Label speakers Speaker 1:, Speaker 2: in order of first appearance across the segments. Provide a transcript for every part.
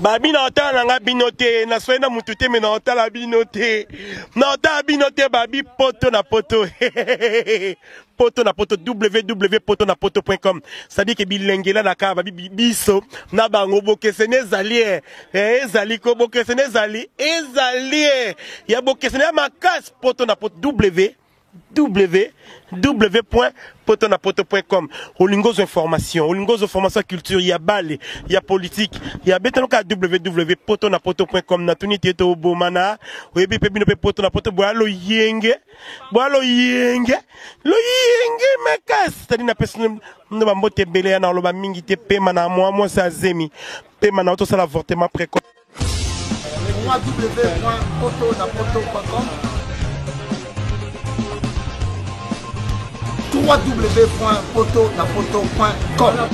Speaker 1: Babi na otala nga binote na soena mutute me na otala binote. Na otala binote babi poto na poto. Poto na poto www.potonapoto.com. C'est-à-dire que bilengela na ka babi biso na bango bokesene ezali ezali ko bokesene ezali ya bokesene makas poto na poto www.potonapoto.com. Olingos information, olingos information culture, il y a balle, il y a politique, il y a betanoka www.potonapoto.com. Na tuni tieto obomana, webi pebino pe potonapoto boalo yenge mekas. C'est-à-dire na personne ne va mote belé na loba mingi te pema na moi sa zemi. Pema na auto ça l'avortement précoce.
Speaker 2: www.potonapoto.com www.potonapoto.com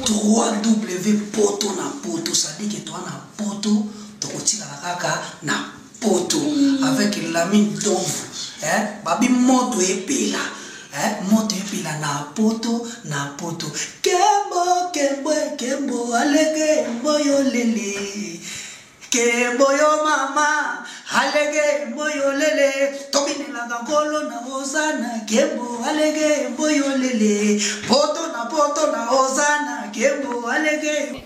Speaker 3: www.potonapoto, ça dit que toi na poto, tokotika kaka na poto avec la mine d'ombre, babi moto epela, moto epela na poto kembo alege mboyo lele. Kembo yo mama, alege mboyo lele, tobine la gangolo na ozana, kembo alege mboyo lele, poto na ozana, kembo alege.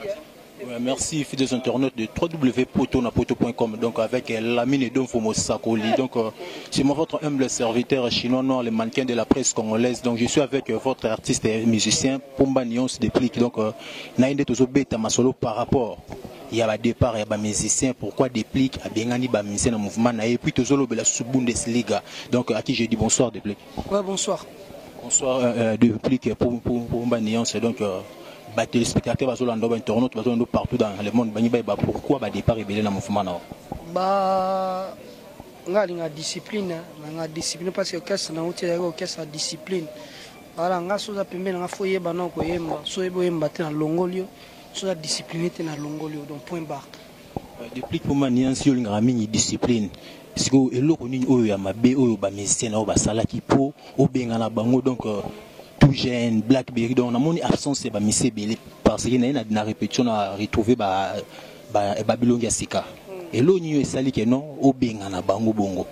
Speaker 4: Merci fidèles internautes de www.potonapoto.com, donc avec Lamine Domfomo Sakoli. Donc c'est votre humble serviteur chinois noir, le mannequin de la presse congolaise. Donc je suis avec votre artiste et musicien Pomba Nyons Déplique. Donc naïde tozo beta masolo par rapport. Il y a un départ, il y a un musicien, pourquoi Déplique a bien gagné un musicien dans le mouvement. Et puis tozo lo bela sous Bundesliga. Donc à qui j'ai dit bonsoir Déplique.
Speaker 5: Ouais, bonsoir.
Speaker 4: Bonsoir Déplique pour Pomba Nyons. Donc les téléspectateurs internautes partout dans le monde, pourquoi le départ est dans le mouvement?
Speaker 5: La discipline, parce que la discipline. Voilà, nga soza pembeni nga foye bana ko yemba, so ebo yemba te na longolio, so discipliné te na longolio, donc point barre.
Speaker 4: Depuis pour manier si on a mis discipline, parce que eloko nini oyo ya mabe oyo ba musicien na ba salaki po obenga na bango donc tout jeune Blackberry donc na moni absence ba musicien belé parce que na répétition na retrouver ba Babylon ya sika. Elo nini esali ke non obenga na bango bongo.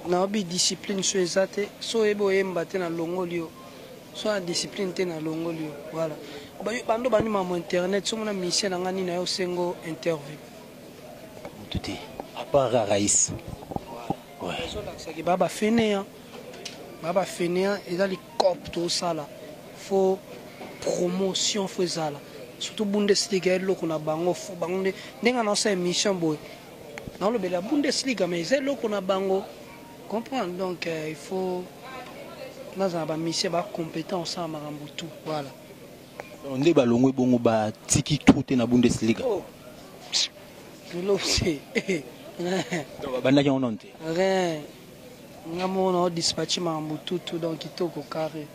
Speaker 5: Na obi discipline so ezate so ebo yemba te na longolio so na discipline te na longolio voilà bando bani ma internet so mona mission na ngani na yo sengo interview
Speaker 4: tout à part Raïs
Speaker 5: ouais so la saki baba fainéant ezali cop to sala faut promotion faut sala surtout Bundesliga eloko na bango fo bango ndenga na sa émission boy na lo bela Bundesliga mais eloko na bango comprendre donc il faut nous avons mission ba compétence en marambutu voilà
Speaker 4: on est balongwe bongo ba tiki tout na Bundesliga
Speaker 5: lo c'est
Speaker 4: banda ya ononte
Speaker 5: rien ngamo na dispatch marambutu tout donc kitoko carré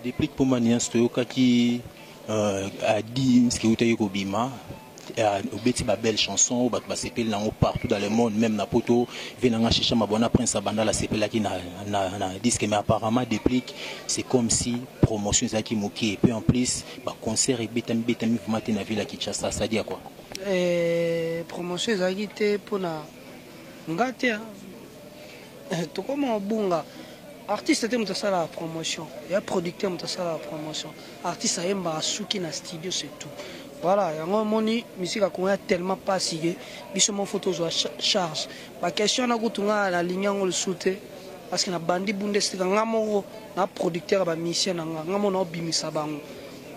Speaker 4: depuis pour maniance toyoka qui a dit ce que vous avez bima au beti ba belle chanson ba sepel nango partout dans le monde même na poto venanga chercher ma bonne prince banda la sepel qui na disque mais apparemment Déplique c'est comme si promotion ça qui moki et puis en plus ba concert et betami vraiment na ville qui Kinshasa ça dit quoi
Speaker 5: promotion ça qui te pona ngate to comment bunga artiste te mutasala la promotion ya producteur mutasala la promotion artiste ayemba suki na studio c'est tout. Voilà, il y a un moni, musique a tellement pas sigé, biso mon photo à charge. La question na kutunga la ligne on le soute parce que na bandi Bundesliga ngamo na producteur ba musicien ngamo na bimisa bango.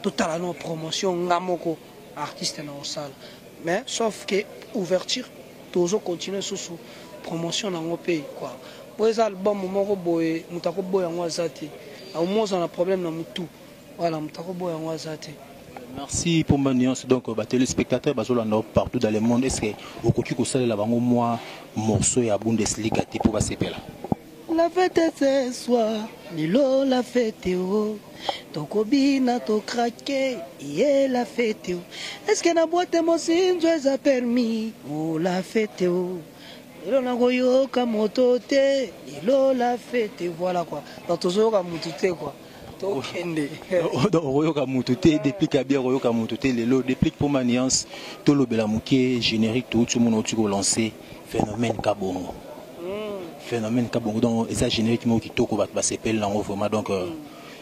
Speaker 5: Total no promotion ngamo ko artiste na salle. Mais sauf que ouverture toujours continuer sous promotion na pays quoi. Pour les albums moko boy mutako boy en wazati. Au moins on a problème na mutu. Voilà, mutako boy en wazati.
Speaker 4: Merci pour ma nuance. Donc, les téléspectateurs partout dans le monde, est-ce que vous pouvez vous saluer moi morceau et à Bundesliga pour passer là?
Speaker 5: La fête ce soir, Nilo la fête oh. Ton cobina to craqué, y la fête oh. Est-ce que na boîte mon signe a permis? Oh la fête oh. Nilo na goyo kamoto te, Nilo la fête voilà quoi. Dans toujours kamoto te quoi. tokende
Speaker 4: Royoka Moutoté, déplique à bien Royoka Moutoté, les lots, déplique pour ma nuance, tout le Belamouké, générique, tout le monde a lancé, phénomène Kabongo. Phénomène Kabongo, donc, ça générique, qui toko, va s'appelle vraiment, donc,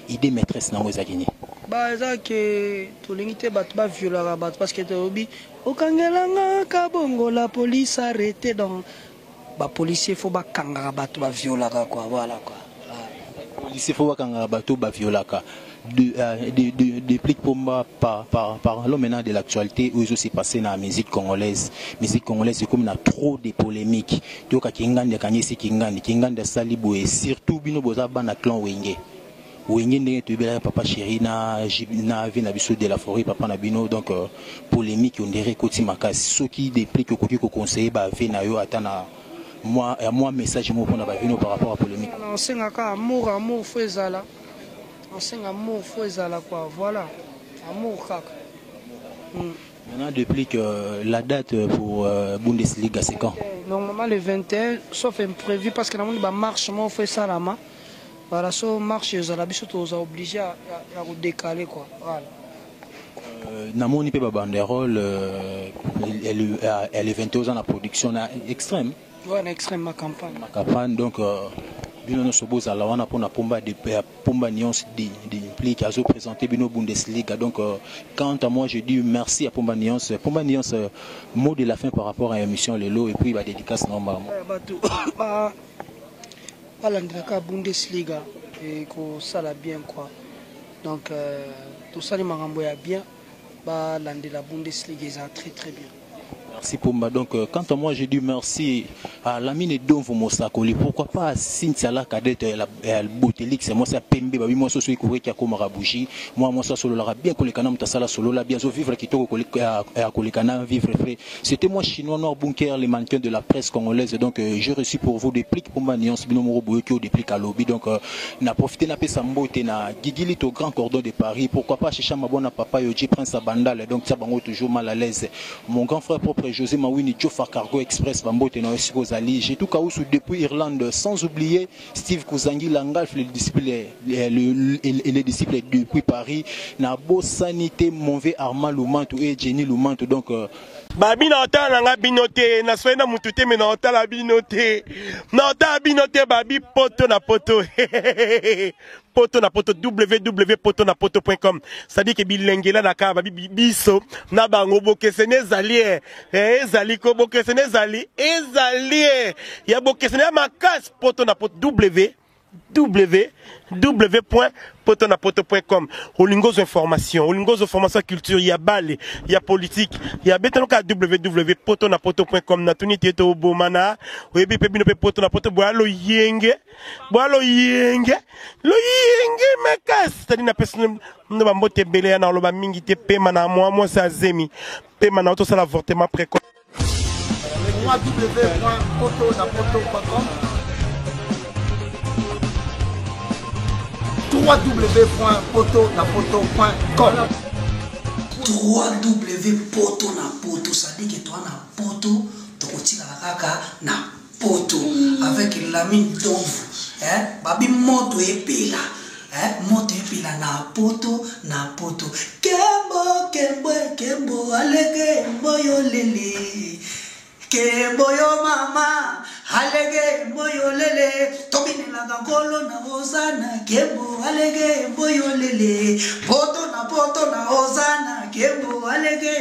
Speaker 4: idée maîtresse, dans les Guinée.
Speaker 5: Bah, ça que tout l'unité bat pas violer la bat parce que tu obi au Kangelanga Kabongo la police arrêté donc bah policier faut pas kanga bat ba violer quoi voilà quoi.
Speaker 4: Policier faut pas kanga bat ba violer quoi. Depuis parlons maintenant de l'actualité où il s'est passé dans la musique congolaise. Musique congolaise, c'est comme il y a trop de polémiques. Donc, Kingande, Kanyesi, Kingande, Salibo et surtout, Bino Boza, Bana Clan Wenge. Wenge, Nene, Papa Chéri, na Vinabiso de la forêt, Papa Nabino, donc, polémique, on dirait Kotimaka. Ceux qui dépliquent au conseiller, Venayo, Atana. Moi, message, moi, pour Nabino par rapport à la polémique.
Speaker 5: On sait amour, faut ça. On sait amour, faut ça quoi, voilà. Amour, kaka.
Speaker 4: Maintenant, depuis que la date pour Bundesliga, c'est quand?
Speaker 5: Normalement, le 21, sauf imprévu, parce que nous avons marche, on fait ça là-bas. Voilà, si on marche, on est obligé à décaler quoi. Voilà.
Speaker 4: Namoni pe banderole, elle est 22 ans la production extrême.
Speaker 5: Oui, extrême ma campagne.
Speaker 4: Ma campagne, donc. Bino Soboza la wana pona pomba de pomba nuance d'implique à présenter Bino Bundesliga. Donc quant à moi je dis merci à Pomba Nuance. Pomba Nuance, mot de la fin par rapport à l'émission Lelo et puis la dédicace normalement.
Speaker 5: La Bundesliga et que ça l'a bien quoi. Donc tout ça les maramboya bien. La Bundesliga est très très bien.
Speaker 4: Merci Pomba. Donc, quant à moi, je dis merci à Lamine Donvo Mosakoli. Pourquoi pas à Cynthia la cadette et Botelik. C'est moi, ça Pembe. Moi, ça, c'est Kouré qui a comme Rabouchi. Moi, ça, solo la bien que les canams Tassala solo la bien. Vivre qui toque à Kolikana, vivre frais. C'était moi, chinois, noir, bunker, les mannequins de la presse congolaise. Donc, j'ai reçu pour vous des pliques Pomba Nuance, Binomoro Boyoko, des pliques à lobby. Donc, n'a profité, n'a pas sambo, n'a Guiguilit au grand cordon de Paris. Pourquoi pas chez Chamabona Papa Yoji, Prince Abandal. Donc, ça, bango toujours mal à l'aise. Mon grand frère propre José Mawini, Jofa Cargo Express, Bambo Tenoïs Rosali, j'ai tout Kaoussou depuis Irlande, sans oublier Steve Kouzangi, Langalf, les disciples depuis Paris, Nabo Sanité, Monvé Armand Loumantou et Jenny Loumantou. Donc,
Speaker 1: Babi na ota na nga binote na soena mutute me na ota la binote na ota binote babi poto na poto poto na poto www.potonapoto.com ça dit que bilengela na ka babi biso na bango bokesene zali ezali ko bokesene zali ezali ya bokesene makas poto na poto www.potonapoto.com. Olingos information, olingos information culture, il y a balle, il y a politique, il y a betanoka www.potonapoto.com. Na tuni tieto bomana, oyebi pe binope potonapoto boa lo yenge makas. Tadi na personne no bambote bele na loba mingi te pema na moi sa zemi. Pema na auto sala avortement précoce.
Speaker 2: www.potonapoto.com www.potonapoto.com
Speaker 3: www.potonapoto, ça dit que toi na poto, tokotika kaka na poto avec Lamine Donvo, babi moto epela, moto epela na poto kembo alege moyo lele. Kembo yo mama, alege moyo lele, tobine la gangolo na hosana, kembo alege moyo lele, poto na hosana, kembo alege.